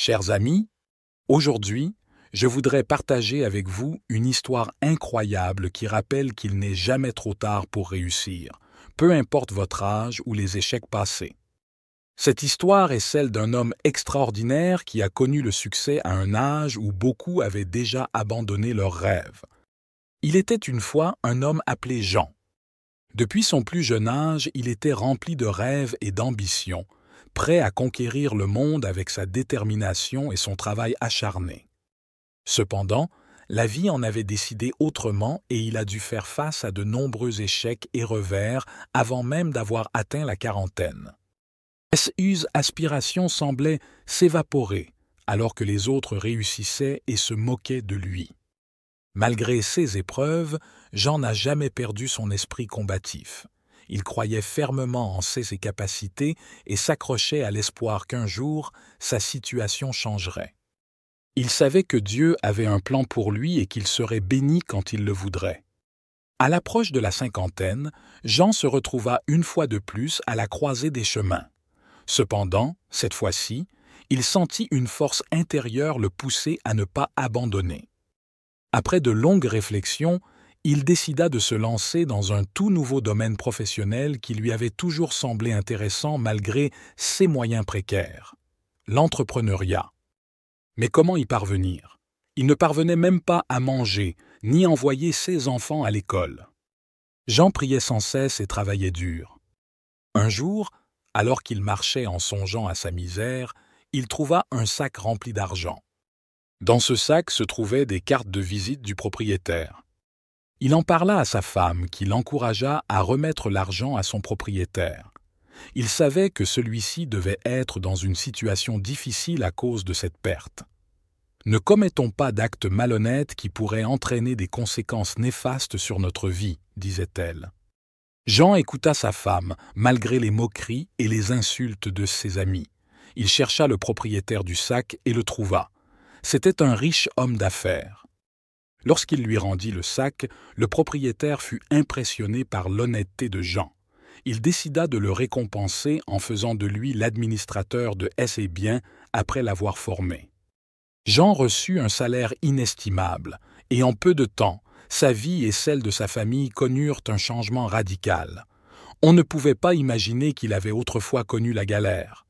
Chers amis, aujourd'hui, je voudrais partager avec vous une histoire incroyable qui rappelle qu'il n'est jamais trop tard pour réussir, peu importe votre âge ou les échecs passés. Cette histoire est celle d'un homme extraordinaire qui a connu le succès à un âge où beaucoup avaient déjà abandonné leurs rêves. Il était une fois un homme appelé Jean. Depuis son plus jeune âge, il était rempli de rêves et d'ambitions, prêt à conquérir le monde avec sa détermination et son travail acharné. Cependant, la vie en avait décidé autrement et il a dû faire face à de nombreux échecs et revers avant même d'avoir atteint la quarantaine. Ses aspirations semblaient s'évaporer alors que les autres réussissaient et se moquaient de lui. Malgré ces épreuves, Jean n'a jamais perdu son esprit combatif. Il croyait fermement en ses capacités et s'accrochait à l'espoir qu'un jour, sa situation changerait. Il savait que Dieu avait un plan pour lui et qu'il serait béni quand il le voudrait. À l'approche de la cinquantaine, Jean se retrouva une fois de plus à la croisée des chemins. Cependant, cette fois-ci, il sentit une force intérieure le pousser à ne pas abandonner. Après de longues réflexions, il décida de se lancer dans un tout nouveau domaine professionnel qui lui avait toujours semblé intéressant malgré ses moyens précaires, l'entrepreneuriat. Mais comment y parvenir? Il ne parvenait même pas à manger, ni envoyer ses enfants à l'école. Jean priait sans cesse et travaillait dur. Un jour, alors qu'il marchait en songeant à sa misère, il trouva un sac rempli d'argent. Dans ce sac se trouvaient des cartes de visite du propriétaire. Il en parla à sa femme, qui l'encouragea à remettre l'argent à son propriétaire. Il savait que celui-ci devait être dans une situation difficile à cause de cette perte. Ne commettons pas d'actes malhonnêtes qui pourraient entraîner des conséquences néfastes sur notre vie, disait-elle. Jean écouta sa femme, malgré les moqueries et les insultes de ses amis. Il chercha le propriétaire du sac et le trouva. C'était un riche homme d'affaires. Lorsqu'il lui rendit le sac, le propriétaire fut impressionné par l'honnêteté de Jean. Il décida de le récompenser en faisant de lui l'administrateur de ses biens après l'avoir formé. Jean reçut un salaire inestimable, et en peu de temps, sa vie et celle de sa famille connurent un changement radical. On ne pouvait pas imaginer qu'il avait autrefois connu la galère.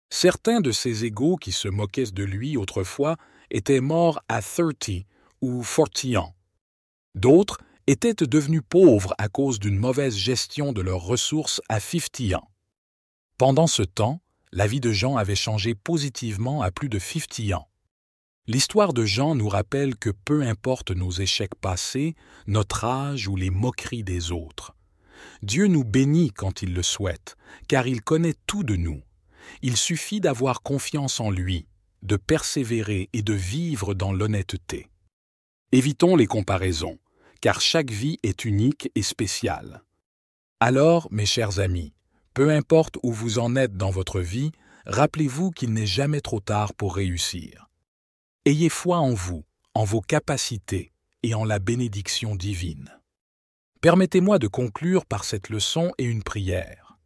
Certains de ses égaux qui se moquaient de lui autrefois étaient morts à 30 ou 40 ans. D'autres étaient devenus pauvres à cause d'une mauvaise gestion de leurs ressources à 50 ans. Pendant ce temps, la vie de Jean avait changé positivement à plus de 50 ans. L'histoire de Jean nous rappelle que peu importe nos échecs passés, notre âge ou les moqueries des autres, Dieu nous bénit quand il le souhaite, car il connaît tout de nous. Il suffit d'avoir confiance en lui, de persévérer et de vivre dans l'honnêteté. Évitons les comparaisons, car chaque vie est unique et spéciale. Alors, mes chers amis, peu importe où vous en êtes dans votre vie, rappelez-vous qu'il n'est jamais trop tard pour réussir. Ayez foi en vous, en vos capacités et en la bénédiction divine. Permettez-moi de conclure par cette leçon et une prière.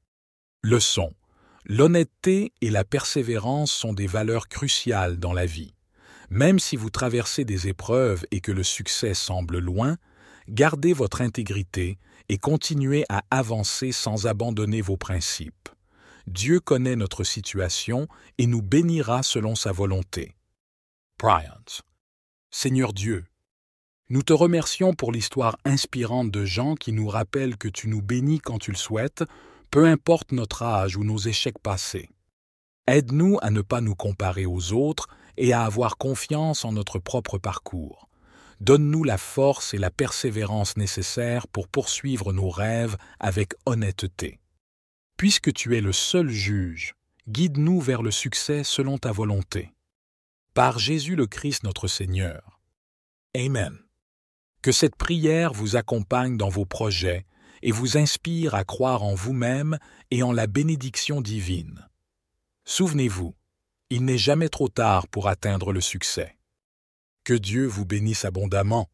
Leçon. L'honnêteté et la persévérance sont des valeurs cruciales dans la vie. Même si vous traversez des épreuves et que le succès semble loin, gardez votre intégrité et continuez à avancer sans abandonner vos principes. Dieu connaît notre situation et nous bénira selon sa volonté. Bryant. Seigneur Dieu, nous te remercions pour l'histoire inspirante de Jean qui nous rappelle que tu nous bénis quand tu le souhaites, peu importe notre âge ou nos échecs passés. Aide-nous à ne pas nous comparer aux autres et à avoir confiance en notre propre parcours. Donne-nous la force et la persévérance nécessaires pour poursuivre nos rêves avec honnêteté. Puisque tu es le seul juge, guide-nous vers le succès selon ta volonté. Par Jésus le Christ notre Seigneur. Amen. Que cette prière vous accompagne dans vos projets et vous inspire à croire en vous-même et en la bénédiction divine. Souvenez-vous, il n'est jamais trop tard pour atteindre le succès. Que Dieu vous bénisse abondamment.